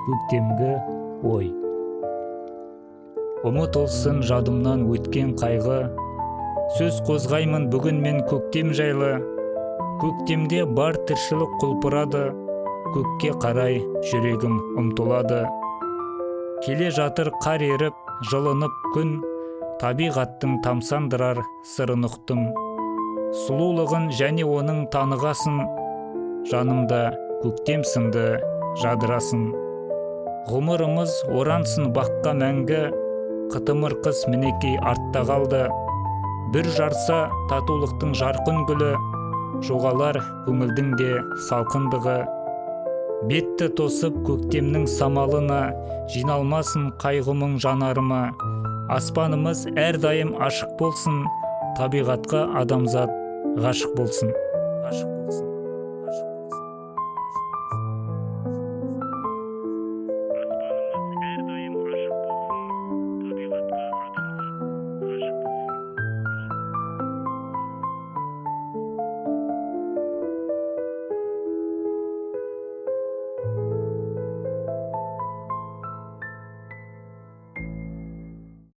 көктемгі ой. Ұмытылсын жадымнан өткен қайғы, сөз қозғаймын бүгін мен көктем жайлы. Көктемде бар тіршілік құлпырады, көкке қарай жүрегім ұмтылады. Келе жатыр қар еріп, жылынып күн, табиғаттың тамсандырар сырын ұқтым. Сұлулығын және оның танығасын, жанымда көктем сынды жадырасын. Ғұмырымыз орансын баққа мәңгі, қытымыр қыс мінекей артта қалды. Bir жарса татулықтың жарқын гүлі, жоғалар көңілдің де салқындығы. Бетті тосып көктемнің самалына, жиналмасын қайғымың жанарыма. Аспанымыз әрдайым ашық болсын, табиғатқа адамзат ғашық болсын.